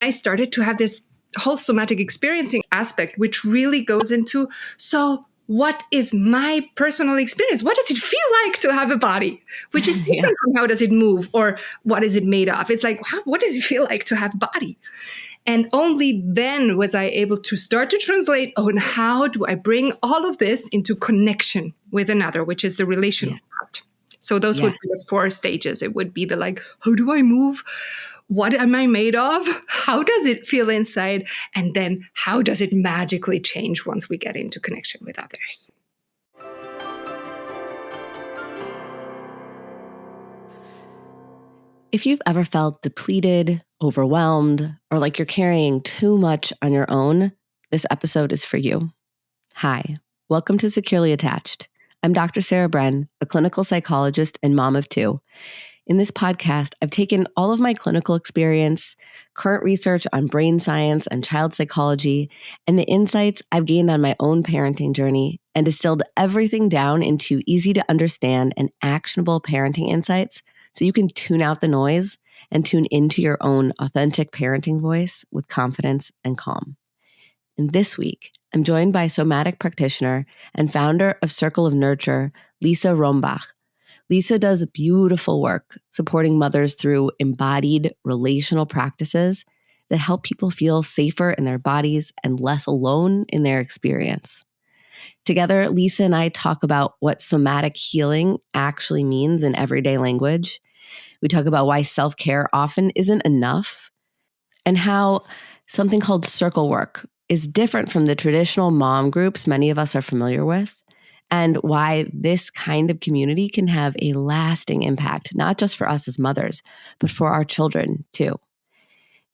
I started to have this whole somatic experiencing aspect, which really goes into, so what is my personal experience? What does it feel like to have a body? Which is different from how does it move or what is it made of? It's like, what does it feel like to have a body? And only then was I able to start to translate, and how do I bring all of this into connection with another, which is the relational part. So those would be the 4 stages. It would be the like, how do I move? What am I made of? How does it feel inside? And then how does it magically change once we get into connection with others? If you've ever felt depleted, overwhelmed, or like you're carrying too much on your own, this episode is for you. Hi, welcome to Securely Attached. I'm Dr. Sarah Bren, a clinical psychologist and mom of 2. In this podcast, I've taken all of my clinical experience, current research on brain science and child psychology, and the insights I've gained on my own parenting journey and distilled everything down into easy to understand and actionable parenting insights so you can tune out the noise and tune into your own authentic parenting voice with confidence and calm. And this week, I'm joined by Somatic practitioner and founder of Circle of Nurture, Lisa Rombach. Lisa does beautiful work supporting mothers through embodied relational practices that help people feel safer in their bodies and less alone in their experience. Together, Lisa and I talk about what somatic healing actually means in everyday language. We talk about why self-care often isn't enough and how something called circle work is different from the traditional mom groups many of us are familiar with, and why this kind of community can have a lasting impact, not just for us as mothers, but for our children too.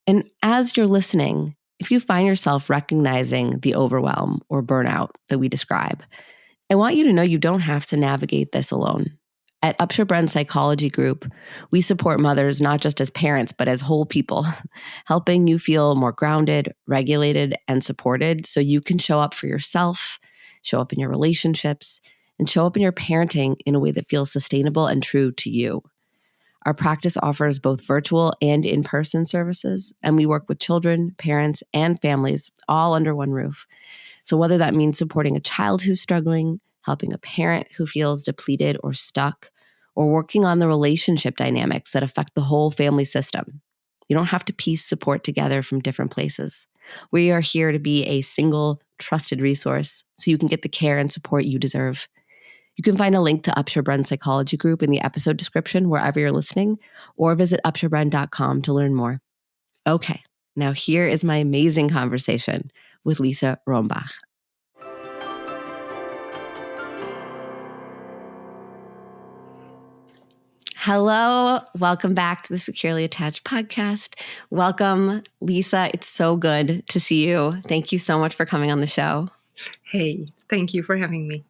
And as you're listening, if you find yourself recognizing the overwhelm or burnout that we describe, I want you to know you don't have to navigate this alone. At Upshur Bren Psychology Group, we support mothers not just as parents, but as whole people, helping you feel more grounded, regulated, and supported so you can show up for yourself, show up in your relationships, and show up in your parenting in a way that feels sustainable and true to you. Our practice offers both virtual and in-person services, and we work with children, parents, and families all under one roof. So whether that means supporting a child who's struggling, helping a parent who feels depleted or stuck, or working on the relationship dynamics that affect the whole family system, you don't have to piece support together from different places. We are here to be a single, trusted resource so you can get the care and support you deserve. You can find a link to Upshur Bren Psychology Group in the episode description wherever you're listening, or visit upshurbren.com to learn more. Okay, now here is my amazing conversation with Lisa Rombach. Hello, welcome back to the Securely Attached podcast. Welcome, Lisa. It's so good to see you. Thank you so much for coming on the show. Hey, thank you for having me.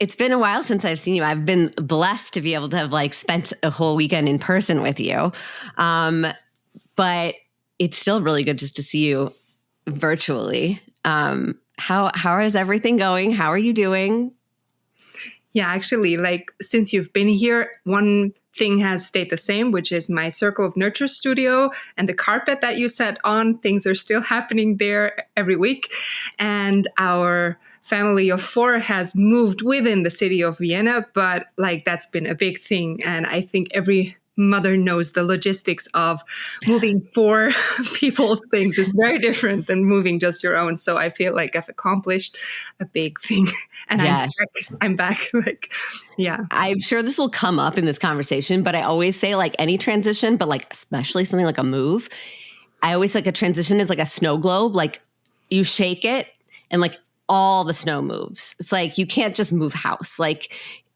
It's been a while since I've seen you. I've been blessed to be able to have spent a whole weekend in person with you. But it's still really good just to see you virtually. How is everything going? How are you doing? Yeah, actually, since you've been here, one thing has stayed the same, which is my Circle of Nurture studio and the carpet that you sat on. Things are still happening there every week. And our family of 4 has moved within the city of Vienna, but that's been a big thing. And I think every mother knows the logistics of moving 4 people's things is very different than moving just your own. So I feel like I've accomplished a big thing. And yes. I'm back. Yeah. I'm sure this will come up in this conversation, but I always say any transition, but especially something like a move, I always say a transition is like a snow globe. You shake it and all the snow moves. It's you can't just move house.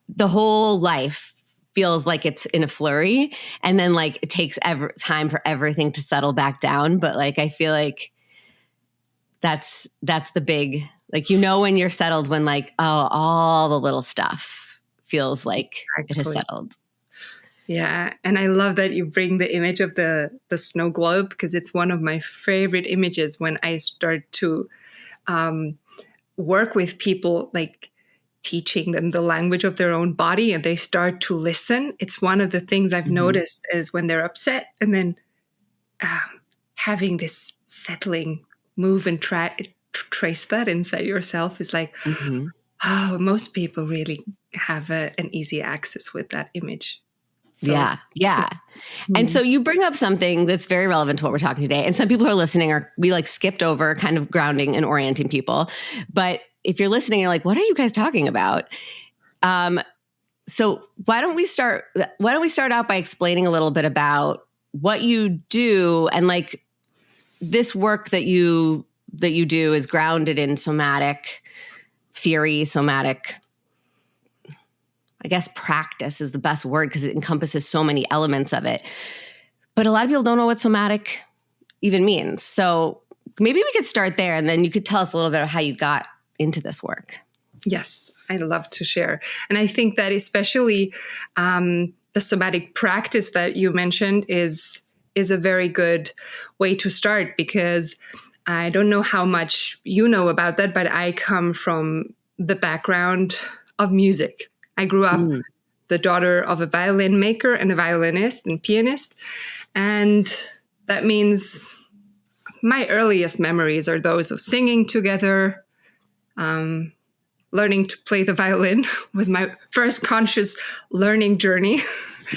The whole life feels like it's in a flurry, and then it takes time for everything to settle back down. But I feel like that's the big, when you're settled, when all the little stuff feels like it has settled. Yeah. And I love that you bring the image of the snow globe, because it's one of my favorite images when I start to work with people teaching them the language of their own body and they start to listen. It's one of the things I've noticed is when they're upset and then having this settling move and trace that inside yourself is like, oh, most people really have an easy access with that image. So, yeah. And so you bring up something that's very relevant to what we're talking today. And some people who are listening we like skipped over kind of grounding and orienting people. But if you're listening, you're like, what are you guys talking about? So why don't we start out by explaining a little bit about what you do and like this work that you do is grounded in somatic theory, somatic, I guess practice is the best word because it encompasses so many elements of it. But a lot of people don't know what somatic even means. So maybe we could start there and then you could tell us a little bit of how you got into this work. Yes, I'd love to share. And I think that especially the somatic practice that you mentioned is a very good way to start because I don't know how much you know about that, but I come from the background of music. I grew up the daughter of a violin maker and a violinist and pianist. And that means my earliest memories are those of singing together. Learning to play the violin was my first conscious learning journey,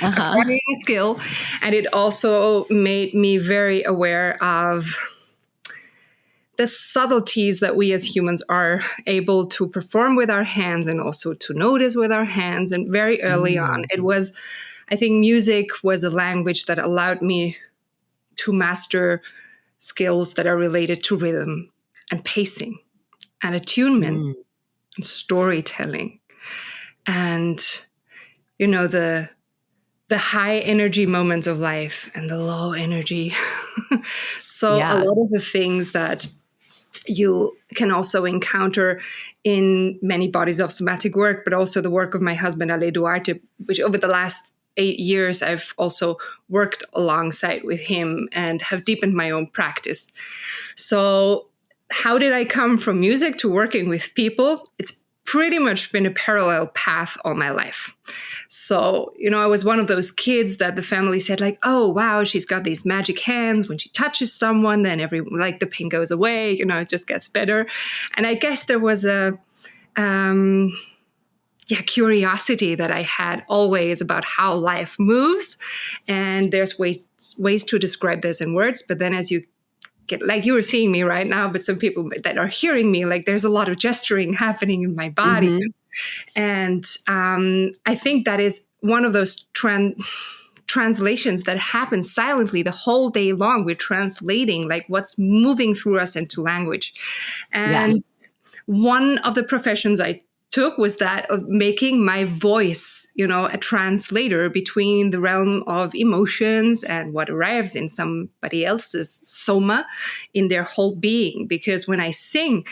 acquiring a skill. And it also made me very aware of the subtleties that we as humans are able to perform with our hands and also to notice with our hands. And very early on, I think music was a language that allowed me to master skills that are related to rhythm and pacing and attunement and storytelling. And, you know, the high energy moments of life and the low energy. So a lot of the things that you can also encounter in many bodies of somatic work, but also the work of my husband, Ale Duarte, which over the last 8 years, I've also worked alongside with him and have deepened my own practice. So how did I come from music to working with people? It's pretty much been a parallel path all my life. So, you know, I was one of those kids that the family said like, oh, wow, she's got these magic hands. When she touches someone, then the pain goes away, you know, it just gets better. And I guess there was a curiosity that I had always about how life moves. And there's ways to describe this in words. But then as you get, like you were seeing me right now, but some people that are hearing me, like there's a lot of gesturing happening in my body. And I think that is one of those translations that happens silently the whole day long. We're translating like what's moving through us into language. And one of the professions I took was that of making my voice, you know, a translator between the realm of emotions and what arrives in somebody else's soma in their whole being. Because when I sing,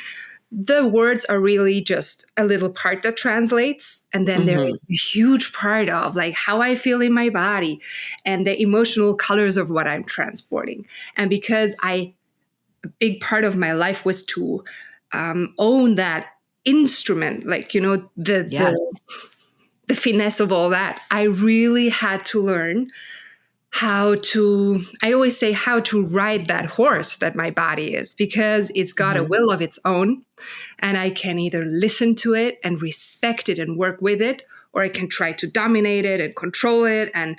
the words are really just a little part that translates. And then there is a huge part of like how I feel in my body and the emotional colors of what I'm transporting. And because a big part of my life was to own that instrument, like, you know, the finesse of all that, I really had to learn how to ride that horse that my body is, because it's got a will of its own, and I can either listen to it and respect it and work with it, or I can try to dominate it and control it and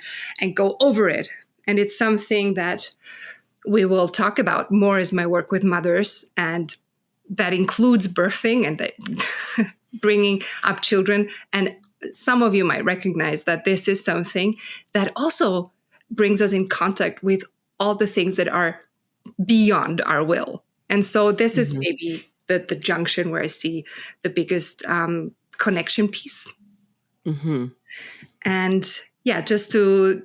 go over it. And it's something that we will talk about more as my work with mothers, and that includes birthing and bringing up children. And some of you might recognize that this is something that also brings us in contact with all the things that are beyond our will. And so this is maybe the junction where I see the biggest connection piece. And yeah, just to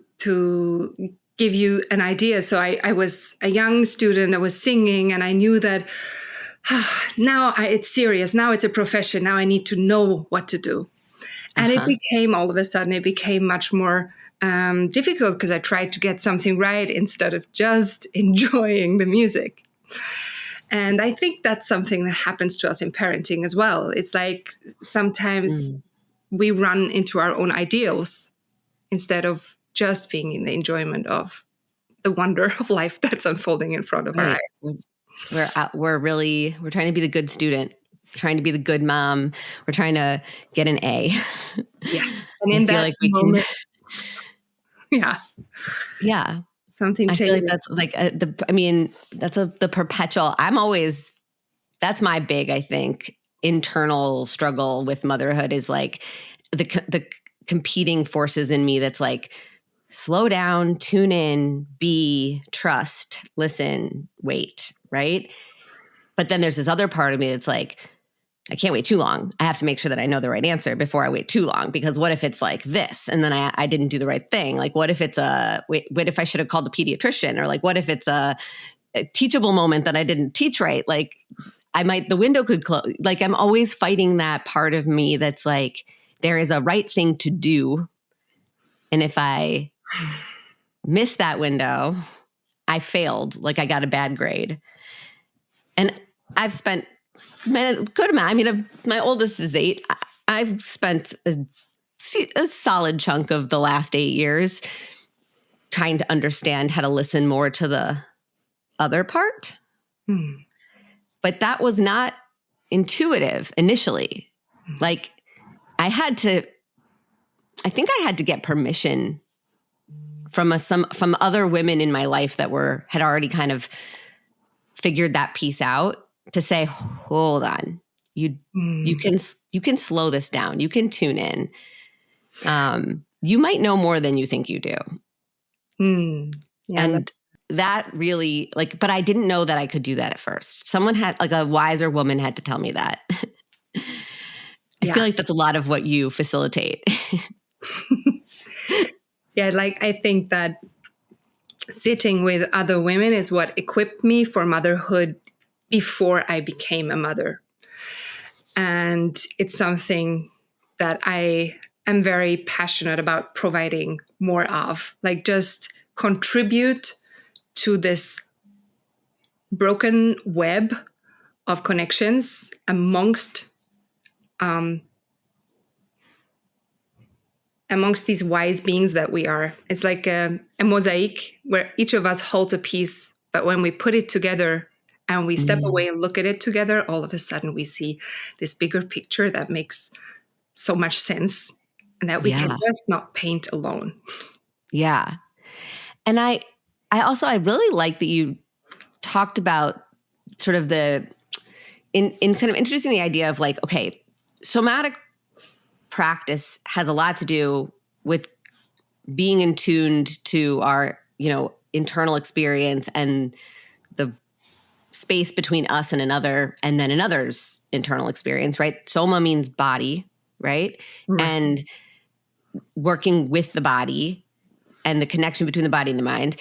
give you an idea. So I was a young student, I was singing, and I knew that now it's serious. Now it's a profession. Now I need to know what to do. And it became much more difficult because I tried to get something right instead of just enjoying the music. And I think that's something that happens to us in parenting as well. It's like sometimes we run into our own ideals instead of just being in the enjoyment of the wonder of life that's unfolding in front of our eyes. We're trying to be the good student, trying to be the good mom. We're trying to get an A. Yes. And in that moment, yeah. Something I changes. feel like that's like the perpetual, that's my big, I think, internal struggle with motherhood is like the competing forces in me. That's like, slow down, tune in, be, trust, listen, wait. Right. But then there's this other part of me that's like, I can't wait too long. I have to make sure that I know the right answer before I wait too long, because what if it's like this and then I didn't do the right thing? Like, what if it's what if I should have called the pediatrician? Or like, what if it's a teachable moment that I didn't teach right? Like the window could close. Like I'm always fighting that part of me that's like, there is a right thing to do. And if I miss that window, I failed. Like I got a bad grade. And I've spent good amount. I mean, my oldest is 8. I've spent a solid chunk of the last 8 years trying to understand how to listen more to the other part. But that was not intuitive initially. Like I think I had to get permission from other women in my life that had already kind of figured that piece out, to say, hold on, you can slow this down. You can tune in. You might know more than you think you do. And that really but I didn't know that I could do that at first. Someone had, like a wiser woman had to tell me that. I feel like that's a lot of what you facilitate. I think that sitting with other women is what equipped me for motherhood before I became a mother. And it's something that I am very passionate about providing more of, like just contribute to this broken web of connections amongst these wise beings that we are. It's like a mosaic where each of us holds a piece, but when we put it together and we step away and look at it together, all of a sudden we see this bigger picture that makes so much sense and that we can just not paint alone. Yeah. And I really like that you talked about sort of in kind of introducing the idea of like, okay, somatic practice has a lot to do with being in tuned to our, internal experience and the space between us and another, and then another's internal experience, right? Soma means body, right? And working with the body and the connection between the body and the mind.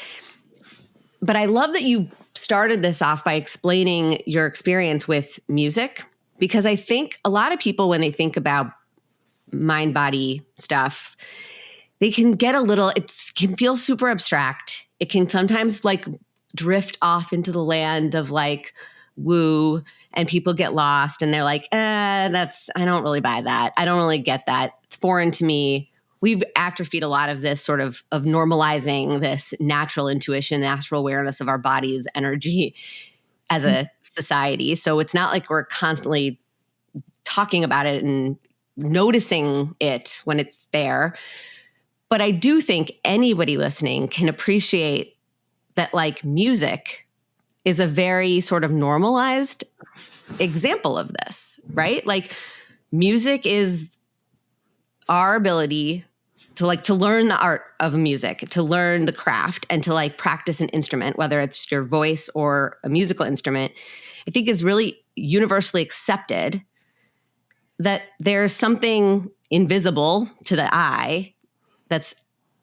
But I love that you started this off by explaining your experience with music, because I think a lot of people, when they think about mind-body stuff, they can get it can feel super abstract. It can sometimes like drift off into the land of like woo, and people get lost and they're like, I don't really buy that. I don't really get that. It's foreign to me. We've atrophied a lot of this sort of normalizing this natural intuition, natural awareness of our body's energy as a society. So it's not like we're constantly talking about it and noticing it when it's there. But I do think anybody listening can appreciate that like music is a very sort of normalized example of this, right? Like music is our ability to learn the art of music, to learn the craft, and to like practice an instrument, whether it's your voice or a musical instrument, I think is really universally accepted that there's something invisible to the eye that's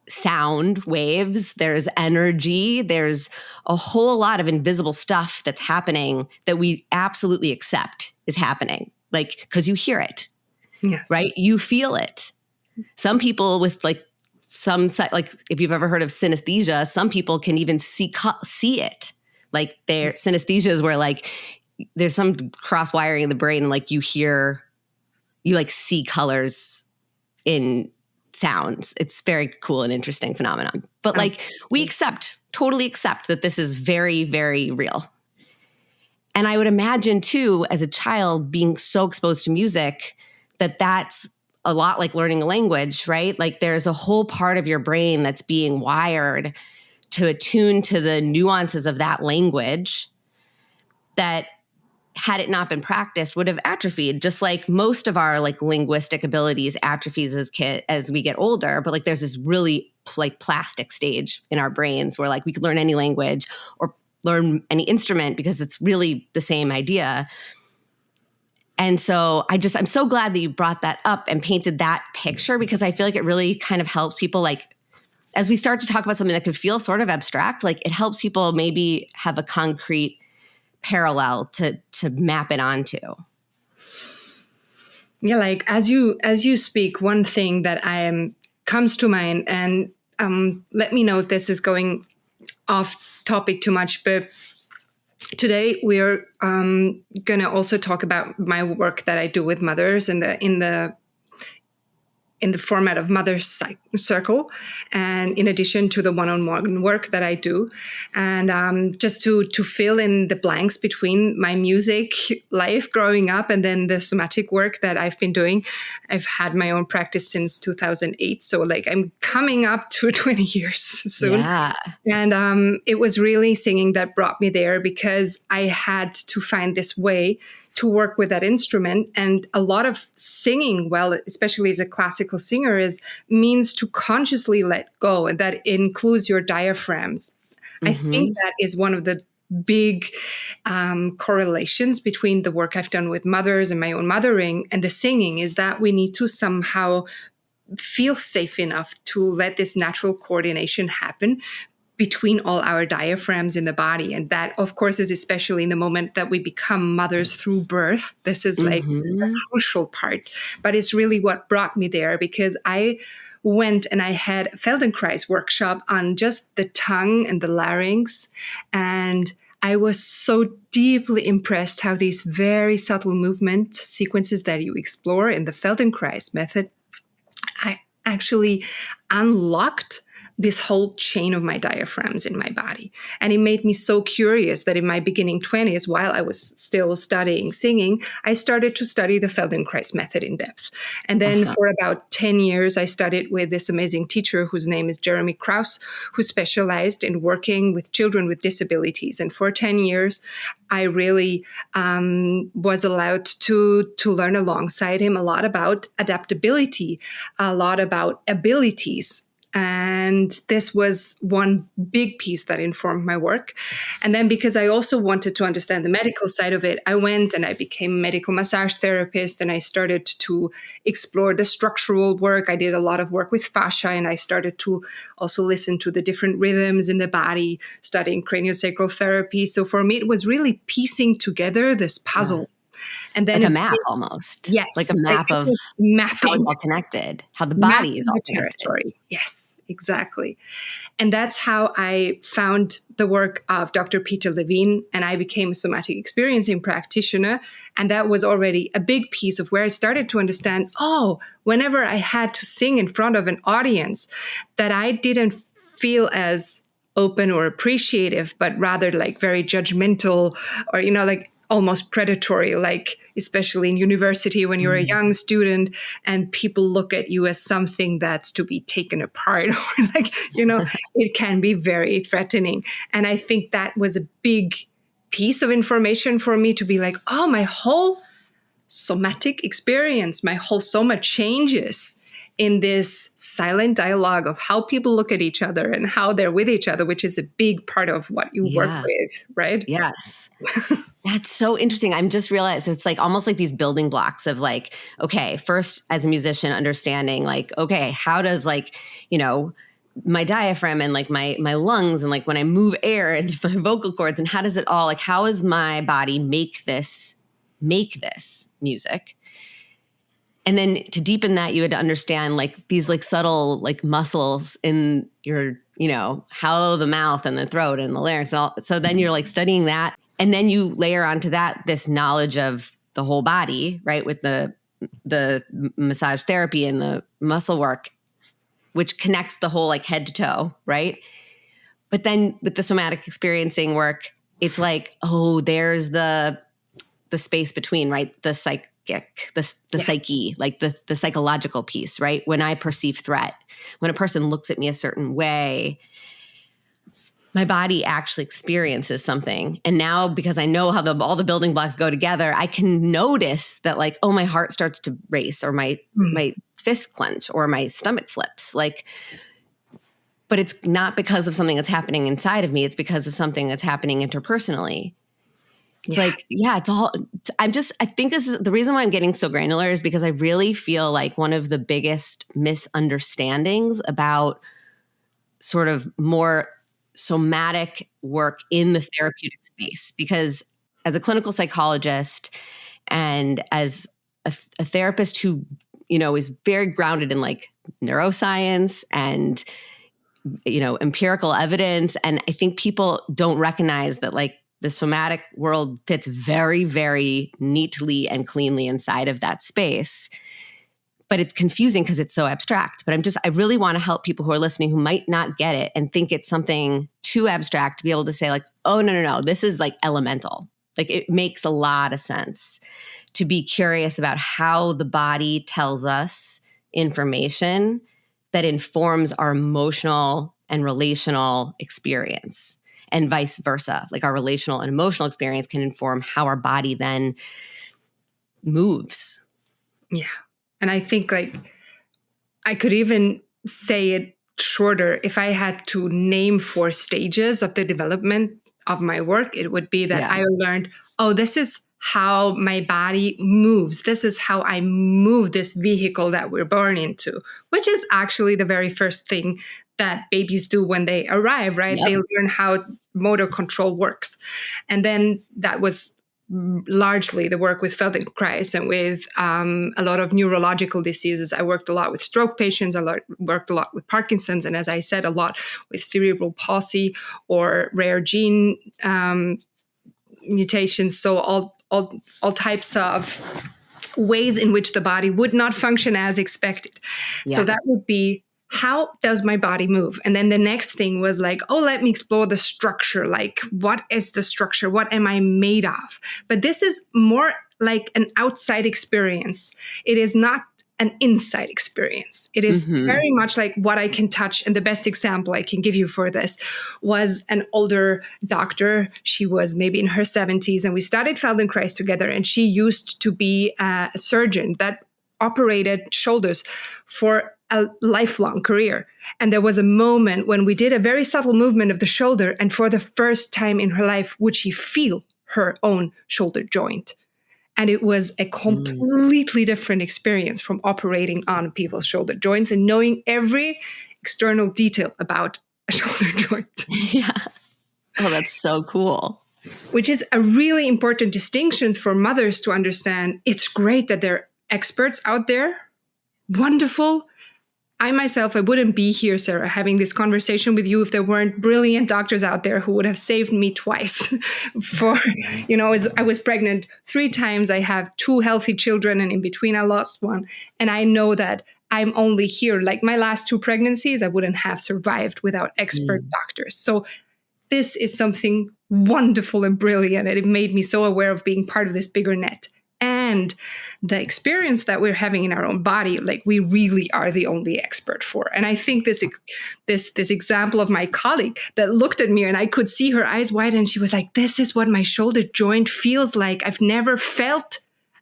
sound waves, there's energy, there's a whole lot of invisible stuff that's happening that we absolutely accept is happening, like, because you hear it, right? You feel it. Some people with like if you've ever heard of synesthesia, some people can even see it, Like their synesthesias where like there's some cross wiring in the brain and like you like see colors in sounds. It's very cool and interesting phenomenon. But like we totally accept that this is very, very real. And I would imagine too, as a child being so exposed to music, that's a lot like learning a language, right? Like there's a whole part of your brain that's being wired to attune to the nuances of that language that, had it not been practiced, would have atrophied, just like most of our like linguistic abilities atrophies as we get older. But like there's this really like plastic stage in our brains where like we could learn any language or learn any instrument because it's really the same idea. And so I'm so glad that you brought that up and painted that picture, because I feel like it really kind of helps people, like as we start to talk about something that could feel sort of abstract, like it helps people maybe have a concrete parallel to map it onto. Yeah, like as you speak, one thing that comes to mind, and let me know if this is going off topic too much, but today we're gonna also talk about my work that I do with mothers in the format of Mother's Circle, and in addition to the one-on-one work that I do. And just to fill in the blanks between my music life growing up and then the somatic work that I've been doing, I've had my own practice since 2008. So like I'm coming up to 20 years soon. Yeah. And it was really singing that brought me there, because I had to find this way to work with that instrument. And a lot of singing, well, especially as a classical singer, means to consciously let go. And that includes your diaphragms. Mm-hmm. I think that is one of the big correlations between the work I've done with mothers and my own mothering and the singing, is that we need to somehow feel safe enough to let this natural coordination happen between all our diaphragms in the body. And that, of course, is especially in the moment that we become mothers through birth. This is like a crucial part. But it's really what brought me there, because I went and I had a Feldenkrais workshop on just the tongue and the larynx. And I was so deeply impressed how these very subtle movement sequences that you explore in the Feldenkrais method, I actually unlocked this whole chain of my diaphragms in my body. And it made me so curious that in my beginning 20s, while I was still studying singing, I started to study the Feldenkrais method in depth. And then for about 10 years, I studied with this amazing teacher whose name is Jeremy Krause, who specialized in working with children with disabilities. And for 10 years, I really was allowed to learn alongside him a lot about adaptability, a lot about abilities. And this was one big piece that informed my work. And then because I also wanted to understand the medical side of it, I went and I became a medical massage therapist, and I started to explore the structural work. I did a lot of work with fascia, and I started to also listen to the different rhythms in the body, studying craniosacral therapy. So for me, it was really piecing together this puzzle. Yeah. And then like a map almost. Yes. Like a map of how it's all connected, how the body is all connected. Territory. Yes, exactly. And that's how I found the work of Dr. Peter Levine, and I became a somatic experiencing practitioner. And that was already a big piece of where I started to understand, whenever I had to sing in front of an audience, that I didn't feel as open or appreciative, but rather like very judgmental, or, like almost predatory, like especially in university when you're a young student and people look at you as something that's to be taken apart, or like, it can be very threatening. And I think that was a big piece of information for me to be like, my whole somatic experience, my whole soma changes in this silent dialogue of how people look at each other and how they're with each other, which is a big part of what you work with, right? Yes. That's so interesting. I'm just realized it's like almost like these building blocks of like, okay, first as a musician, understanding like, okay, how does like, my diaphragm and like my lungs and like when I move air into my vocal cords, and how does it all, like, how is my body make this music? And then to deepen that, you had to understand like these like subtle like muscles in your how the mouth and the throat and the larynx and all. So then you're like studying that. And then you layer onto that this knowledge of the whole body, right? With the massage therapy and the muscle work, which connects the whole like head to toe, right? But then with the somatic experiencing work, it's like, oh, there's the space between, right? The psychic, the Yes. psyche, like the psychological piece, right? When I perceive threat, when a person looks at me a certain way, my body actually experiences something. And now, because I know how all the building blocks go together, I can notice that like, oh, my heart starts to race, or my fist clench, or my stomach flips. Like, but it's not because of something that's happening inside of me. It's because of something that's happening interpersonally. It's like, it's all, I think this is the reason why I'm getting so granular, is because I really feel like one of the biggest misunderstandings about sort of more somatic work in the therapeutic space, because as a clinical psychologist and as a therapist who, is very grounded in like neuroscience and, empirical evidence. And I think people don't recognize that like the somatic world fits very, very neatly and cleanly inside of that space. But it's confusing because it's so abstract. But I really want to help people who are listening who might not get it and think it's something too abstract to be able to say like, oh, no, this is like elemental. Like it makes a lot of sense to be curious about how the body tells us information that informs our emotional and relational experience, and vice versa. Like our relational and emotional experience can inform how our body then moves. Yeah. And I think like I could even say it shorter. If I had to name 4 stages of the development of my work, it would be that I learned, oh, this is how my body moves. This is how I move this vehicle that we're born into, which is actually the very first thing that babies do when they arrive, right? Yep. They learn how motor control works. And then that was largely the work with Feldenkrais and with a lot of neurological diseases. I worked a lot with stroke patients. Worked a lot with Parkinson's. And as I said, a lot with cerebral palsy or rare gene mutations. So all types of ways in which the body would not function as expected. Yeah. So that would be, how does my body move? And then the next thing was like, oh, let me explore the structure. Like, what is the structure? What am I made of? But this is more like an outside experience. It is not an inside experience. It is very much like what I can touch. And the best example I can give you for this was an older doctor. She was maybe in her 70s, and we studied Feldenkrais together. And she used to be a surgeon that operated shoulders for a lifelong career. And there was a moment when we did a very subtle movement of the shoulder, and for the first time in her life would she feel her own shoulder joint. And it was a completely different experience from operating on people's shoulder joints and knowing every external detail about a shoulder joint. Yeah. Oh, that's so cool. Which is a really important distinction for mothers to understand. It's great that there are experts out there. Wonderful. I myself, I wouldn't be here, Sarah, having this conversation with you if there weren't brilliant doctors out there who would have saved me twice. I was pregnant 3 times. I have 2 healthy children, and in between I lost one. And I know that I'm only here. Like my last 2 pregnancies, I wouldn't have survived without expert doctors. So this is something wonderful and brilliant. And it made me so aware of being part of this bigger net. And the experience that we're having in our own body, like we really are the only expert for. And I think this example of my colleague that looked at me and I could see her eyes widen, and she was like, this is what my shoulder joint feels like. I've never felt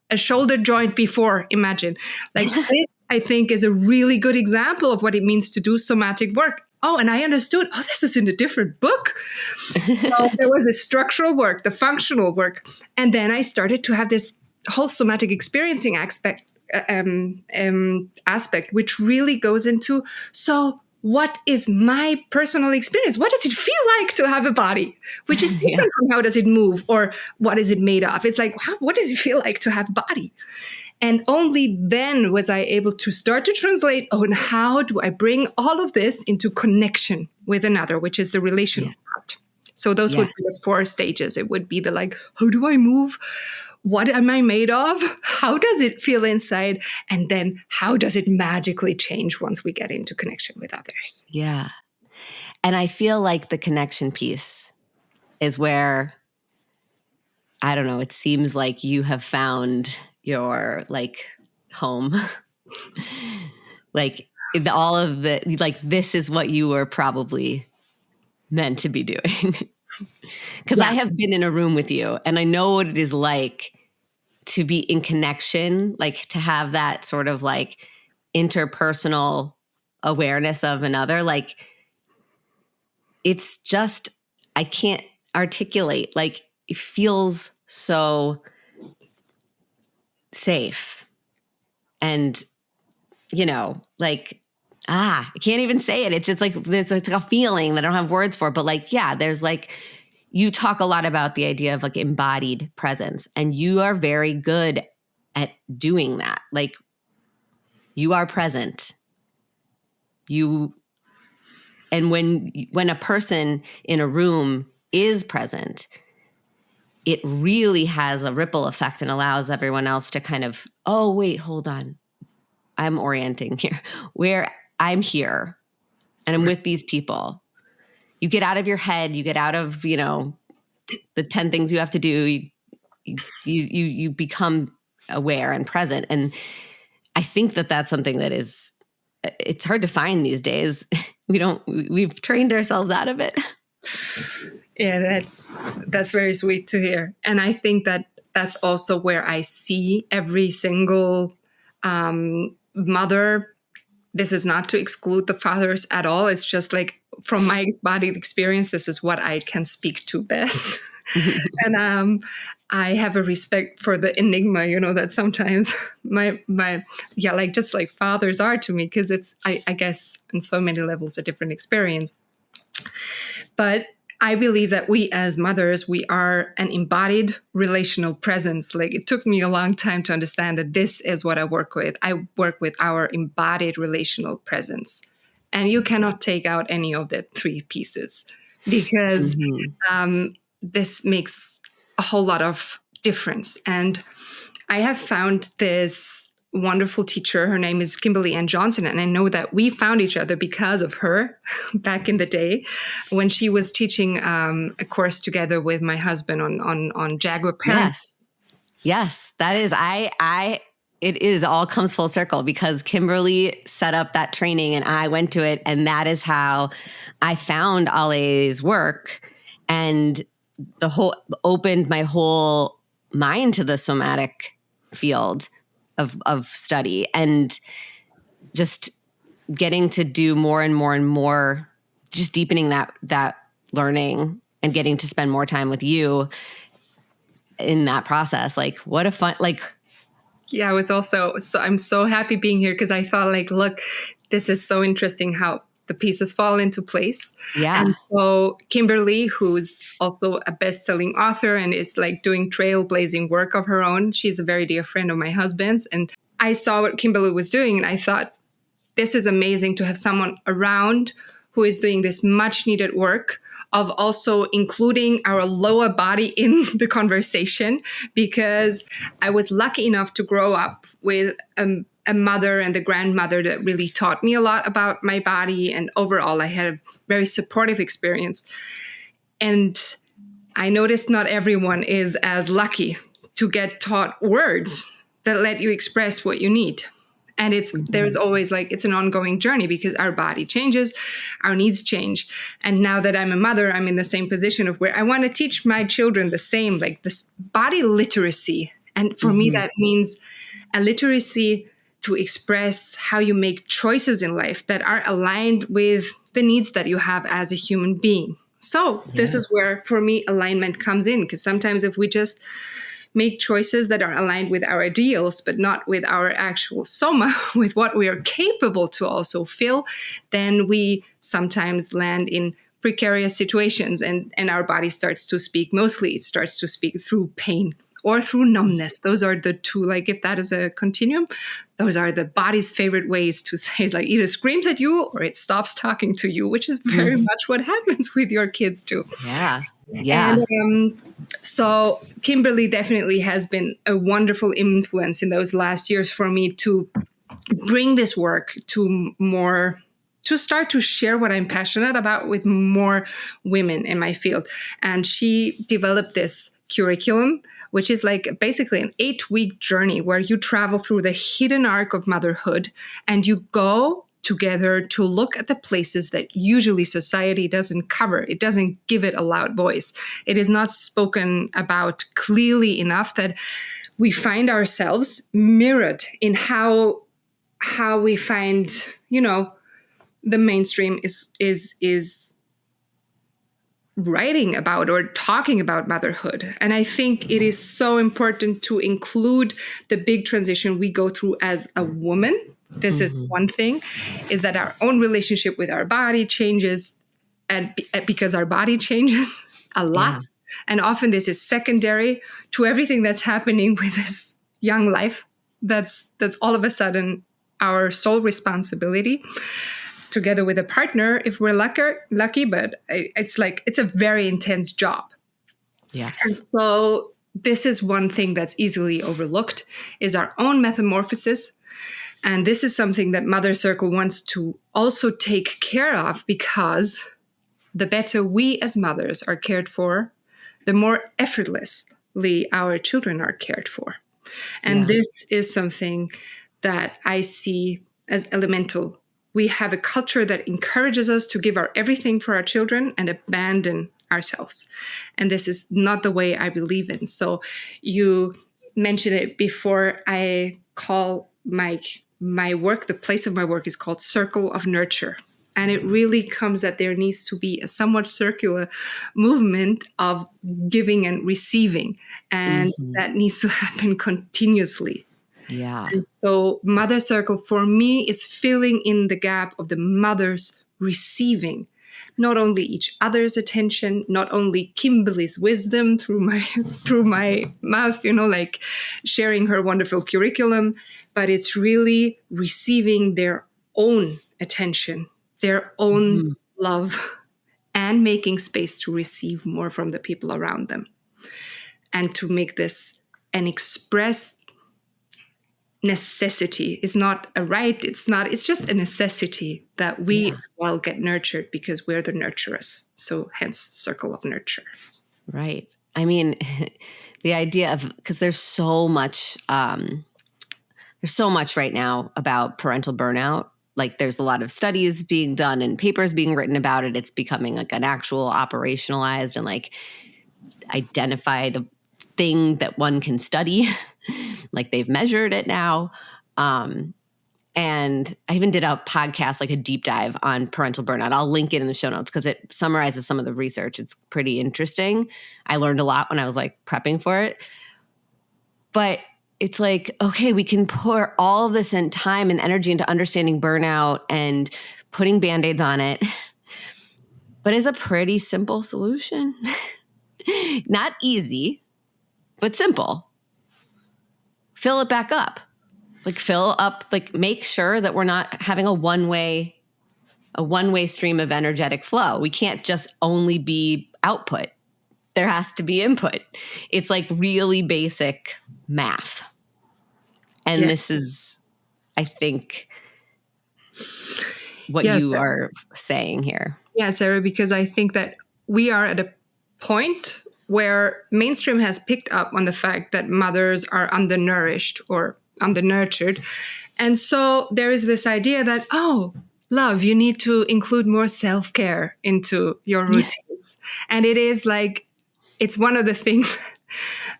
a shoulder joint before. Imagine. Like this, I think, is a really good example of what it means to do somatic work. Oh, and I understood, this is in a different book. So there was a structural work, the functional work. And then I started to have this whole somatic experiencing aspect, which really goes into, so what is my personal experience? What does it feel like to have a body? Which is different from how does it move or what is it made of? It's like, what does it feel like to have a body? And only then was I able to start to translate on how do I bring all of this into connection with another, which is the relational part. So those would be the 4 stages. It would be the like, how do I move? What am I made of? How does it feel inside? And then how does it magically change once we get into connection with others? Yeah. And I feel like the connection piece is where, I don't know, it seems like you have found your like home. Like all of the, like, this is what you were probably meant to be doing. Because I have been in a room with you and I know what it is like to be in connection, like to have that sort of like interpersonal awareness of another. Like, it's just, I can't articulate, like it feels so safe. And, you know, like, I can't even say it. It's just like, it's like a feeling that I don't have words for, but like, yeah, there's like, you talk a lot about the idea of like embodied presence, and you are very good at doing that. Like, you are present. And when a person in a room is present, it really has a ripple effect and allows everyone else to kind of, oh, wait, hold on. I'm orienting here, where I'm here and I'm with these people. You get out of your head, you get out of, you know, the 10 things you have to do. You become aware and present. And I think that that's something that is, it's hard to find these days. We've trained ourselves out of it. Yeah, that's very sweet to hear. And I think that that's also where I see every single mother. This is not to exclude the fathers at all. It's just like, from my embodied experience, this is what I can speak to best. And I have a respect for the enigma, you know, that sometimes like just like fathers are to me, because it's, I guess, on so many levels, a different experience. But I believe that we as mothers, we are an embodied relational presence. Like, it took me a long time to understand that this is what I work with. I work with our embodied relational presence. And you cannot take out any of the 3 pieces, because this makes a whole lot of difference. And I have found this wonderful teacher. Her name is Kimberly Ann Johnson. And I know that we found each other because of her back in the day when she was teaching a course together with my husband on Jaguar parents. Yes, that is, it is all comes full circle, because Kimberly set up that training and I went to it. And that is how I found Ale's work and opened my whole mind to the somatic field of study, and just getting to do more and more and more, just deepening that learning and getting to spend more time with you in that process. Like, what a fun, like. Yeah, I was also, I'm so happy being here, because I thought, like, look, this is so interesting how the pieces fall into place. Yeah. And so Kimberly, who's also a best-selling author and is like doing trailblazing work of her own, she's a very dear friend of my husband's. And I saw what Kimberly was doing and I thought, this is amazing to have someone around who is doing this much needed work of also including our lower body in the conversation, because I was lucky enough to grow up with a mother and a grandmother that really taught me a lot about my body. And overall, I had a very supportive experience. And I noticed not everyone is as lucky to get taught words that let you express what you need. And there's always like, it's an ongoing journey, because our body changes, our needs change. And now that I'm a mother, I'm in the same position of where I want to teach my children the same, like this body literacy. And for me, that means a literacy to express how you make choices in life that are aligned with the needs that you have as a human being. So this is where, for me, alignment comes in, because sometimes if we just make choices that are aligned with our ideals, but not with our actual soma, with what we are capable to also feel, then we sometimes land in precarious situations and our body starts to speak. Mostly it starts to speak through pain or through numbness. Those are the two, like if that is a continuum, those are the body's favorite ways to say, like, either screams at you or it stops talking to you, which is very much what happens with your kids too. Yeah. Yeah. And so Kimberly definitely has been a wonderful influence in those last years for me to bring this work to start to share what I'm passionate about with more women in my field. And she developed this curriculum, which is like basically an 8-week journey where you travel through the hidden arc of motherhood and you go together to look at the places that usually society doesn't cover. It doesn't give it a loud voice. It is not spoken about clearly enough that we find ourselves mirrored in how we find, the mainstream is writing about or talking about motherhood. And I think it is so important to include the big transition we go through as a woman. This is one thing, is that our own relationship with our body changes, and because our body changes a lot. Yeah. And often this is secondary to everything that's happening with this young life. That's all of a sudden our sole responsibility, together with a partner if we're lucky, but it's a very intense job. Yes. And so this is one thing that's easily overlooked, is our own metamorphosis. And this is something that Mother Circle wants to also take care of, because the better we as mothers are cared for, the more effortlessly our children are cared for. And this is something that I see as elemental. We have a culture that encourages us to give our everything for our children and abandon ourselves. And this is not the way I believe in. So you mentioned it before. I call my work, the place of my work is called Circle of Nurture. And it really comes that there needs to be a somewhat circular movement of giving and receiving. And that needs to happen continuously. Yeah. And so Mother Circle for me is filling in the gap of the mothers receiving not only each other's attention, not only Kimberly's wisdom through my mouth, like sharing her wonderful curriculum, but it's really receiving their own attention, their own love, and making space to receive more from the people around them. And to make this an expressed necessity. Is not a right. It's just a necessity that we all get nurtured, because we're the nurturers. So hence Circle of Nurture. Right. I mean, the idea of, because there's so much right now about parental burnout. Like there's a lot of studies being done and papers being written about it. It's becoming like an actual operationalized and like identified thing that one can study. Like they've measured it now. And I even did a podcast, like a deep dive on parental burnout. I'll link it in the show notes because it summarizes some of the research. It's pretty interesting. I learned a lot when I was like prepping for it. But it's like, okay, we can pour all this in time and energy into understanding burnout and putting Band-Aids on it. But it's a pretty simple solution. Not easy, but simple. Fill it back up. Like fill up, like make sure that we're not having a one-way stream of energetic flow. We can't just only be output. There has to be input. It's like really basic math. And this is, I think, what you are saying here. Yeah, Sarah, because I think that we are at a point where mainstream has picked up on the fact that mothers are undernourished or undernurtured. And so there is this idea that, oh, love, you need to include more self-care into your routines. And it is like, it's one of the things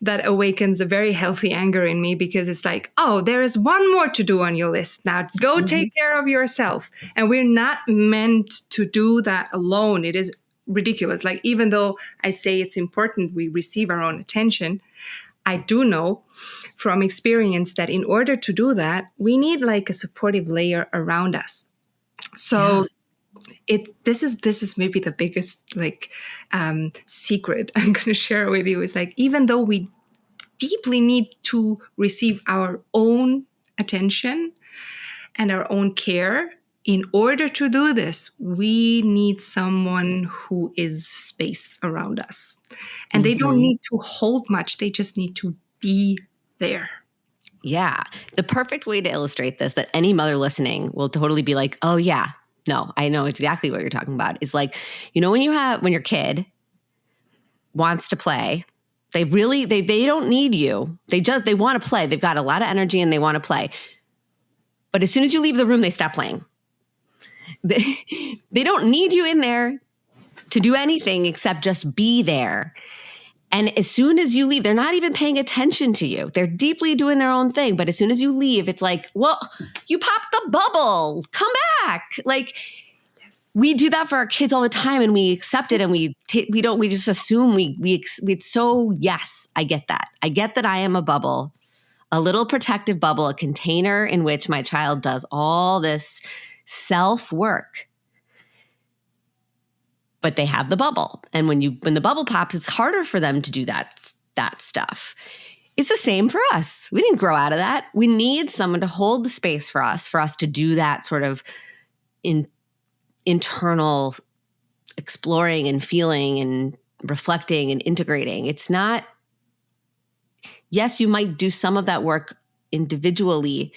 that awakens a very healthy anger in me, because it's like, oh, there is one more to do on your list. Now go take care of yourself. And we're not meant to do that alone. It is ridiculous. Like, even though I say it's important we receive our own attention, I do know from experience that in order to do that, we need like a supportive layer around us. So this is maybe the biggest like secret I'm going to share with you, is like, even though we deeply need to receive our own attention and our own care. In order to do this, we need someone who is space around us. And they don't need to hold much, they just need to be there. Yeah. The perfect way to illustrate this that any mother listening will totally be like, oh, yeah, no, I know exactly what you're talking about. Is like, when your kid wants to play, they don't need you. They want to play. They've got a lot of energy and they want to play. But as soon as you leave the room, they stop playing. They don't need you in there to do anything except just be there. And as soon as you leave, they're not even paying attention to you. They're deeply doing their own thing. But as soon as you leave, it's like, well, you popped the bubble. Come back. Like, we do that for our kids all the time, and we accept it, and we just assume it's so, yes, I get that. I get that I am a bubble, a little protective bubble, a container in which my child does all this self-work. But they have the bubble. And when the bubble pops, it's harder for them to do that stuff. It's the same for us. We didn't grow out of that. We need someone to hold the space for us to do that sort of internal exploring and feeling and reflecting and integrating. It's not, yes, you might do some of that work individually,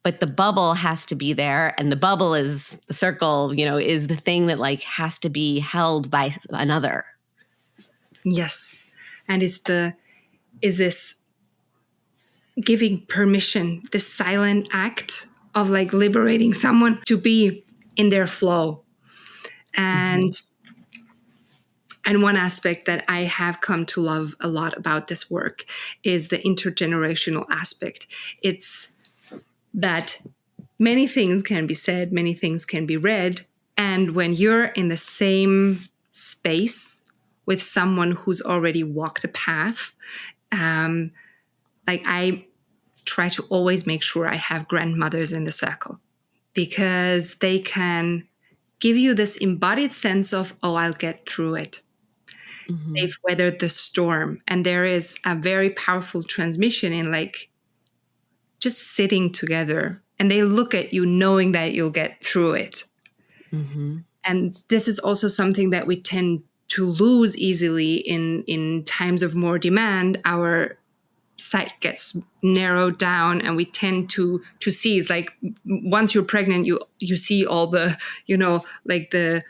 but the bubble has to be there. And the bubble is the circle, is the thing that like has to be held by another. Yes. And is this giving permission, the silent act of like liberating someone to be in their flow. And one aspect that I have come to love a lot about this work is the intergenerational aspect. It's that many things can be said, many things can be read. And when you're in the same space with someone who's already walked the path, like I try to always make sure I have grandmothers in the circle, because they can give you this embodied sense of, oh, I'll get through it. They've weathered the storm. And there is a very powerful transmission in like just sitting together, and they look at you knowing that you'll get through it. And this is also something that we tend to lose easily in times of more demand. Our sight gets narrowed down, and we tend to see, it's like once you're pregnant, you see all the, like the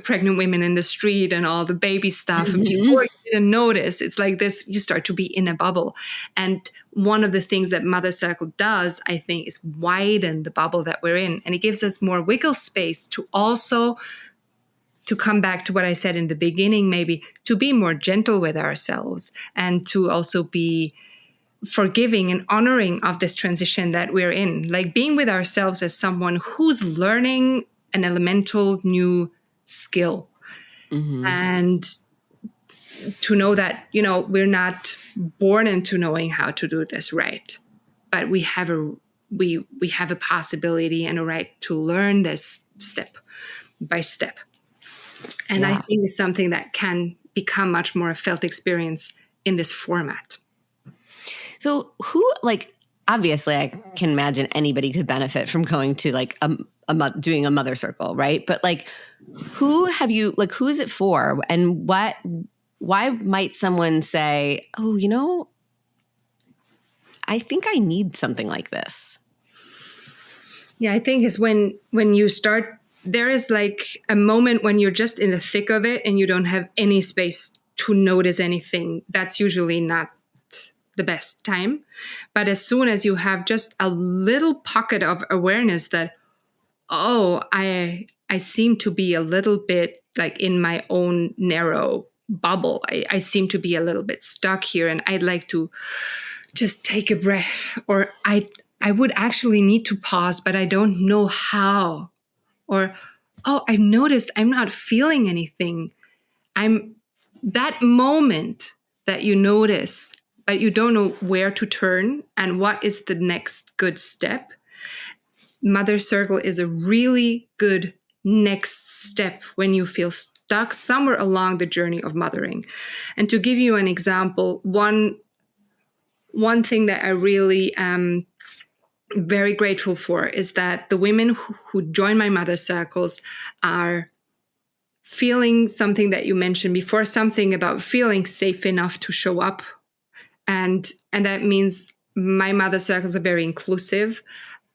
pregnant women in the street and all the baby stuff. And before you didn't notice, it's like this, you start to be in a bubble. And one of the things that Mother Circle does, I think, is widen the bubble that we're in. And it gives us more wiggle space to also, to come back to what I said in the beginning, maybe to be more gentle with ourselves, and to also be forgiving and honoring of this transition that we're in, like being with ourselves as someone who's learning an elemental new skill. And to know that, we're not born into knowing how to do this right, but we have a possibility and a right to learn this step by step. And I think it's something that can become much more a felt experience in this format. So obviously I can imagine anybody could benefit from going to like doing a Mother Circle, right? But like, who is it for? And why might someone say, oh, I think I need something like this? Yeah, I think it's when you start, there is like a moment when you're just in the thick of it and you don't have any space to notice anything. That's usually not the best time. But as soon as you have just a little pocket of awareness that, oh, I seem to be a little bit like in my own narrow bubble. I seem to be a little bit stuck here, and I'd like to just take a breath, or I would actually need to pause, but I don't know how. Or, oh, I've noticed I'm not feeling anything. That moment that you notice, but you don't know where to turn and what is the next good step. Mother Circle is a really good next step when you feel stuck somewhere along the journey of mothering. And to give you an example, one one thing that I really am very grateful for is that the women who join my mother circles are feeling something that you mentioned before, something about feeling safe enough to show up. And that means my mother circles are very inclusive.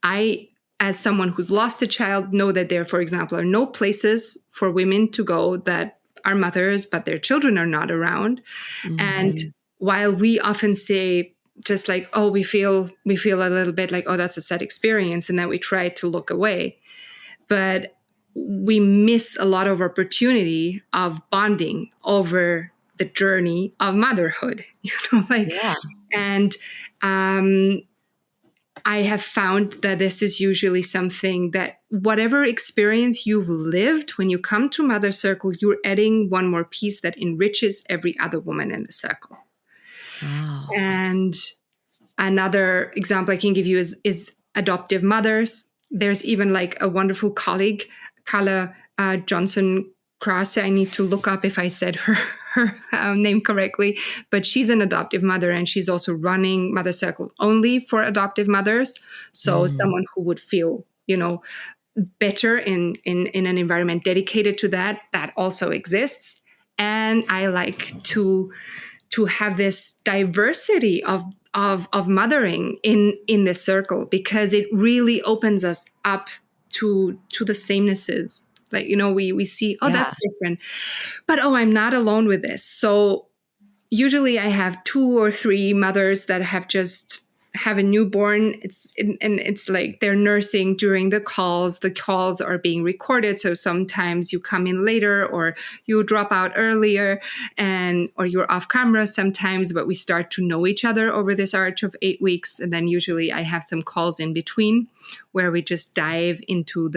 I, as someone who's lost a child, know that there, for example, are no places for women to go that are mothers, but their children are not around. Mm-hmm. And while we often say, just like, oh, we feel a little bit like, oh, that's a sad experience, and that we try to look away, but we miss a lot of opportunity of bonding over the journey of motherhood, Yeah. And I have found that this is usually something that whatever experience you've lived, when you come to Mother Circle, you're adding one more piece that enriches every other woman in the circle. Wow. And another example I can give you is adoptive mothers. There's even like a wonderful colleague, Carla Johnson Cross. I need to look up if I said her name correctly, but she's an adoptive mother, and she's also running Mother Circle only for adoptive mothers. So someone who would feel, better in an environment dedicated to that also exists. And I like to have this diversity of mothering in this circle, because it really opens us up to the samenesses. Like, we see, oh, that's different, but I'm not alone with this. So usually I have 2 or 3 mothers that have a newborn. It's like they're nursing during the calls. The calls are being recorded, so sometimes you come in later or you drop out earlier, or you're off camera sometimes. But we start to know each other over this arc of 8 weeks, and then usually I have some calls in between where we just dive into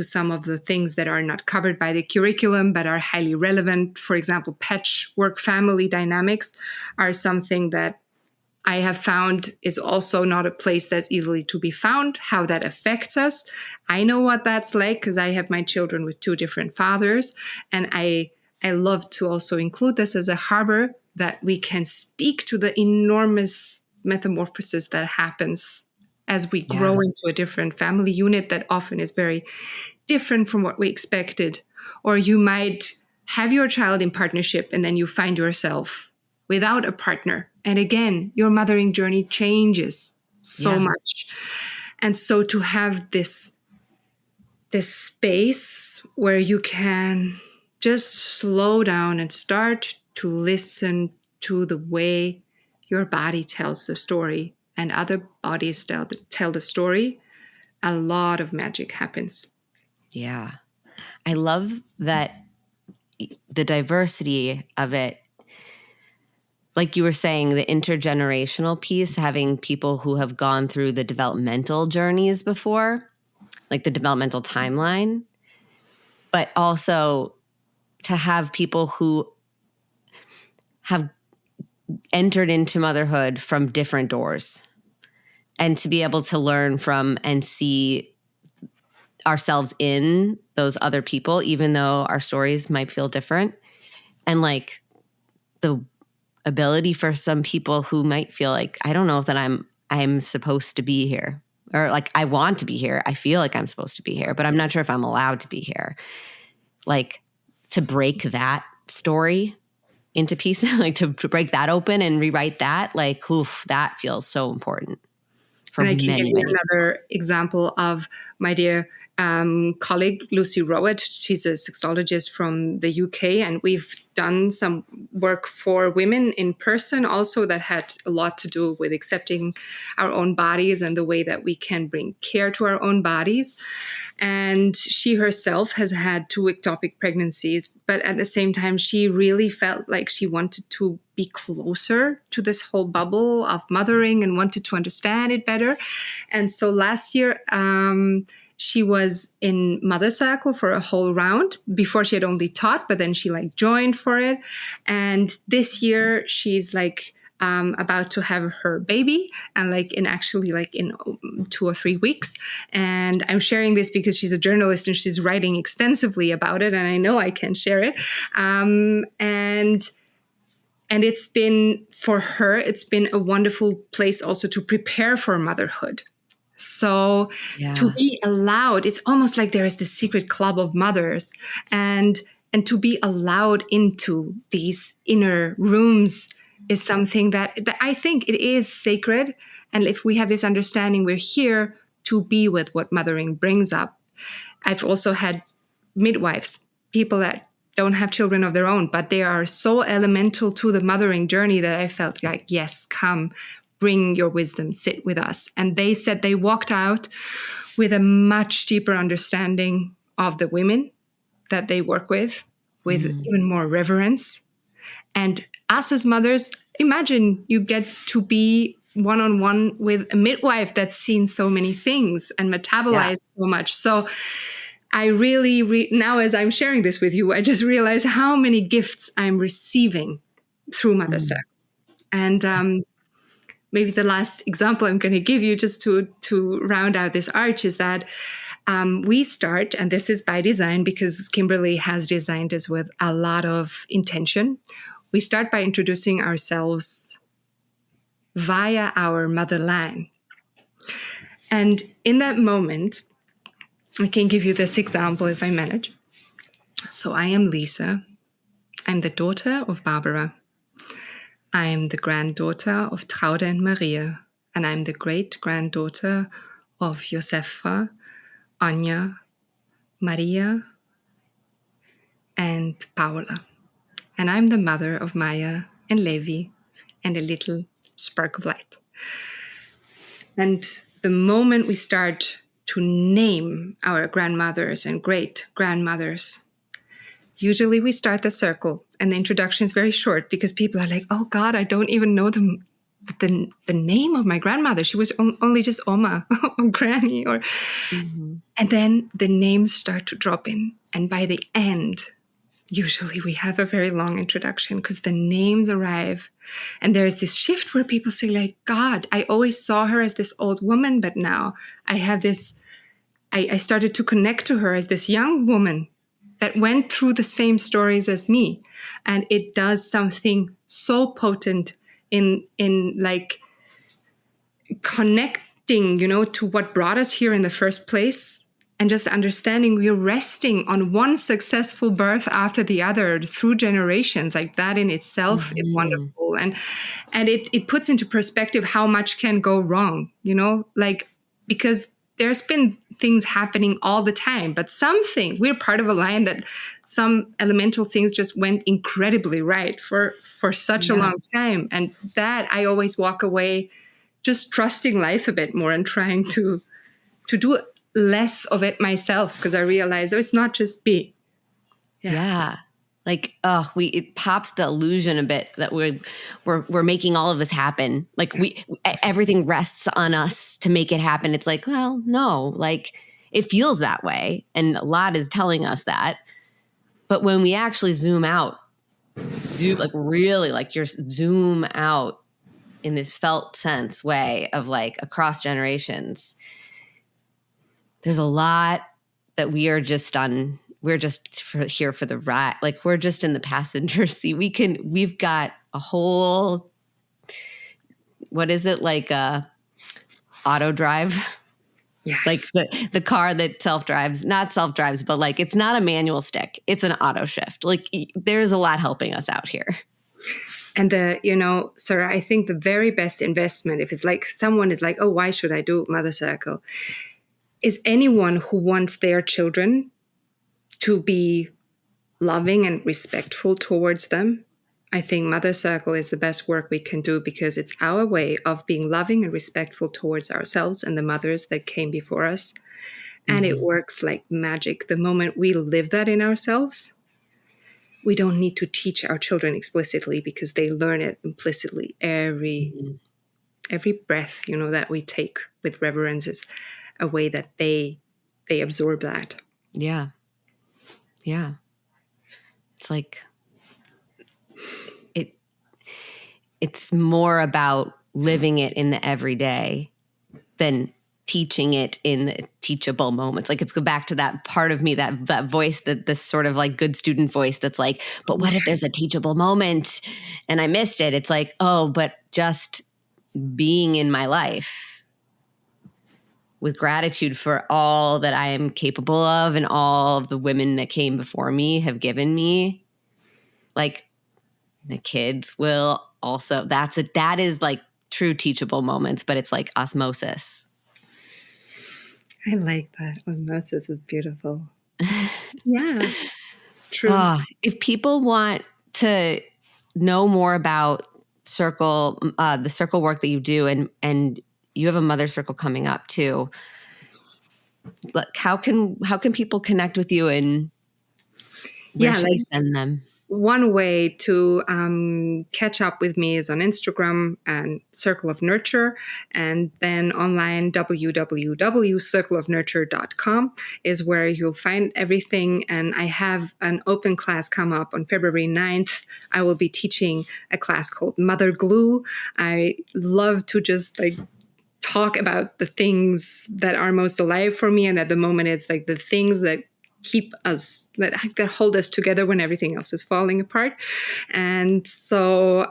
some of the things that are not covered by the curriculum but are highly relevant. For example, patchwork family dynamics are something that I have found is also not a place that's easily to be found, how that affects us. I know what that's like because I have my children with 2 different fathers. And I love to also include this as a harbor that we can speak to the enormous metamorphosis that happens as we grow into a different family unit that often is very different from what we expected. Or you might have your child in partnership and then you find yourself without a partner. And again, your mothering journey changes so much. And so to have this space where you can just slow down and start to listen to the way your body tells the story and other bodies tell the story, a lot of magic happens. Yeah. I love that the diversity of it, like you were saying, the intergenerational piece, having people who have gone through the developmental journeys before, like the developmental timeline, but also to have people who have entered into motherhood from different doors and to be able to learn from and see ourselves in those other people, even though our stories might feel different. And like the ability for some people who might feel like, I don't know that I'm supposed to be here, or like I want to be here. I feel like I'm supposed to be here, but I'm not sure if I'm allowed to be here. Like to break that story into pieces, like to break that open and rewrite that, like, oof, that feels so important. And I can give you another example of my dear colleague, Lisa Rombach. She's a sexologist from the UK, and we've done some work for women in person also that had a lot to do with accepting our own bodies and the way that we can bring care to our own bodies. And she herself has had 2 ectopic pregnancies, but at the same time, she really felt like she wanted to be closer to this whole bubble of mothering and wanted to understand it better. And so last year, she was in Mother Circle for a whole round. Before she had only taught, but then she joined for it. And this year she's about to have her baby, and in 2 or 3 weeks. And I'm sharing this because she's a journalist and she's writing extensively about it, and I know I can share it. And And it's been, for her, it's been a wonderful place also to prepare for motherhood. So to be allowed, it's almost like there is this secret club of mothers, and to be allowed into these inner rooms is something that I think it is sacred. And if we have this understanding, we're here to be with what mothering brings up. I've also had midwives, people that don't have children of their own, but they are so elemental to the mothering journey that I felt like, yes, come, bring your wisdom, sit with us. And they said they walked out with a much deeper understanding of the women that they work with even more reverence. And us as mothers, imagine you get to be one-on-one with a midwife that's seen so many things and metabolized so much. So I really, now as I'm sharing this with you, I just realize how many gifts I'm receiving through Mother Circle. And maybe the last example I'm going to give you just to round out this arch is that we start, and this is by design because Kimberly has designed this with a lot of intention. We start by introducing ourselves via our motherline. And in that moment, I can give you this example if I manage. So I am Lisa. I'm the daughter of Barbara. I'm the granddaughter of Traude and Maria. And I'm the great-granddaughter of Josefa, Anya, Maria, and Paola. And I'm the mother of Maya and Levi and a little spark of light. And the moment we start to name our grandmothers and great-grandmothers, usually we start the circle, and the introduction is very short because people are like, oh God, I don't even know the name of my grandmother. She was only just Oma or Granny. And then the names start to drop in. And by the end, usually we have a very long introduction because the names arrive. And there's this shift where people say, like, God, I always saw her as this old woman, but now I have this, I started to connect to her as this young woman that went through the same stories as me. And it does something so potent in like connecting, to what brought us here in the first place, and just understanding we're resting on one successful birth after the other through generations. Like that in itself is wonderful. And it puts into perspective how much can go wrong, like, because there's been things happening all the time, but we're part of a line that some elemental things just went incredibly right for such a long time. And that I always walk away just trusting life a bit more and trying to do less of it myself, because I realize it's not just me. Like, it pops the illusion a bit that we're making all of this happen. Like everything rests on us to make it happen. It's like, well, no, like it feels that way. And a lot is telling us that. But when we actually zoom out, like really like you're zoom out in this felt sense way of like across generations, there's a lot that we are just on. We're just here for the ride. Like we're just in the passenger seat. We've got a whole, what is it? Like auto drive. Yes. Like the car that not self-drives, but like, it's not a manual stick. It's an auto shift. Like there's a lot helping us out here. And Sarah, I think the very best investment, if it's like someone is like, oh, why should I do Mother Circle? Is anyone who wants their children to be loving and respectful towards them. I think Mother Circle is the best work we can do because it's our way of being loving and respectful towards ourselves and the mothers that came before us. And it works like magic. The moment we live that in ourselves, we don't need to teach our children explicitly because they learn it implicitly. Every breath, that we take with reverence is a way that they absorb that. Yeah. Yeah. It's like it's more about living it in the everyday than teaching it in the teachable moments. Like, it's go back to that part of me, that voice, that this sort of like good student voice that's like, but what if there's a teachable moment and I missed it? It's like, oh, but just being in my life with gratitude for all that I am capable of and all of the women that came before me have given me. Like, the kids will also, that is like true teachable moments, but it's like osmosis. I like that. Osmosis is beautiful. Yeah, true. If people want to know more about the circle work that you do, and you have a mother circle coming up too, how can people connect with you, and where should we send them? One way to catch up with me is on Instagram and Circle of Nurture, and then online www.circleofnurture.com is where you'll find everything. And I have an open class come up on February 9th. I will be teaching a class called Mother Glue. I love to just like talk about the things that are most alive for me, and at the moment it's like the things that keep us, that hold us together when everything else is falling apart. And so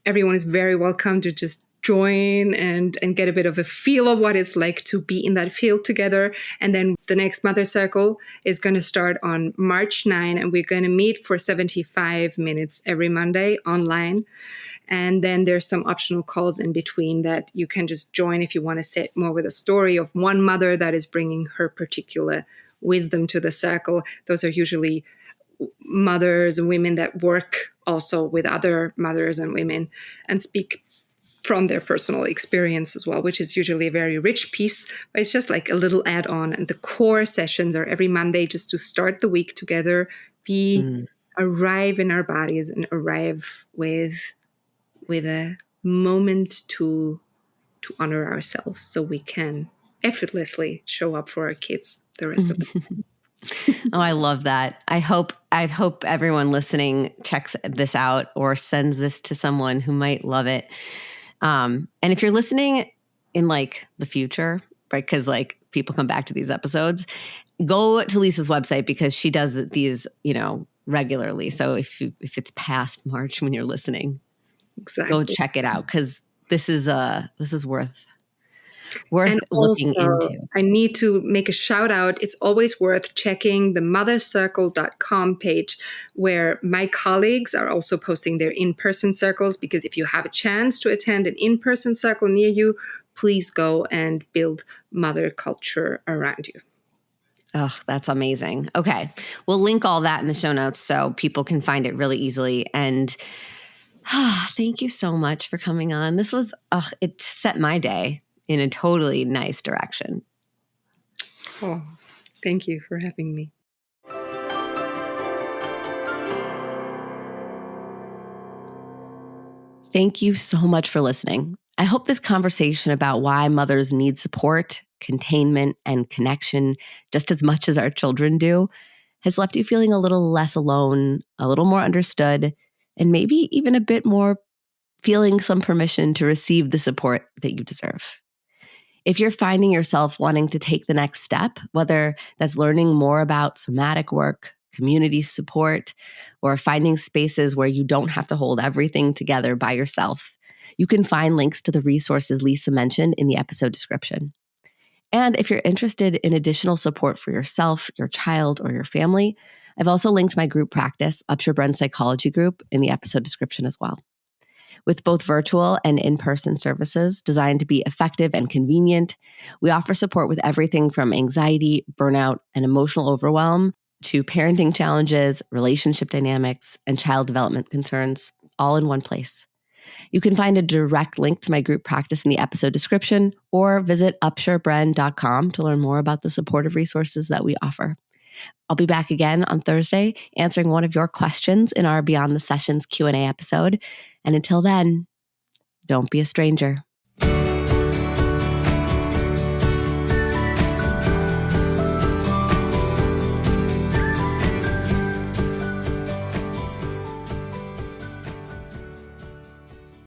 everyone is very welcome to just join and get a bit of a feel of what it's like to be in that field together. And then the next Mother Circle is going to start on March 9, and we're going to meet for 75 minutes every Monday online. And then there's some optional calls in between that you can just join if you want to sit more with a story of one mother that is bringing her particular wisdom to the circle. Those are usually mothers and women that work also with other mothers and women and speak from their personal experience as well, which is usually a very rich piece, but it's just like a little add-on. And the core sessions are every Monday just to start the week together, arrive in our bodies and arrive with a moment to honor ourselves so we can effortlessly show up for our kids the rest of the time. Oh, I love that. I hope everyone listening checks this out or sends this to someone who might love it. And if you're listening in like the future, right? Because like people come back to these episodes, go to Lisa's website because she does these, regularly. So if it's past March when you're listening, go check it out because this is worth and looking also, into. I need to make a shout out. It's always worth checking the mothercircle.com page where my colleagues are also posting their in-person circles, because if you have a chance to attend an in-person circle near you, please go and build mother culture around you. Oh, that's amazing. Okay. We'll link all that in the show notes so people can find it really easily. And thank you so much for coming on. This was, it set my day in a totally nice direction. Oh, thank you for having me. Thank you so much for listening. I hope this conversation about why mothers need support, containment, and connection just as much as our children do has left you feeling a little less alone, a little more understood, and maybe even a bit more feeling some permission to receive the support that you deserve. If you're finding yourself wanting to take the next step, whether that's learning more about somatic work, community support, or finding spaces where you don't have to hold everything together by yourself, you can find links to the resources Lisa mentioned in the episode description. And if you're interested in additional support for yourself, your child, or your family, I've also linked my group practice, Upshur Bren Psychology Group, in the episode description as well. With both virtual and in-person services designed to be effective and convenient, we offer support with everything from anxiety, burnout, and emotional overwhelm to parenting challenges, relationship dynamics, and child development concerns, all in one place. You can find a direct link to my group practice in the episode description or visit upshurbren.com to learn more about the supportive resources that we offer. I'll be back again on Thursday answering one of your questions in our Beyond the Sessions Q&A episode. And until then, don't be a stranger.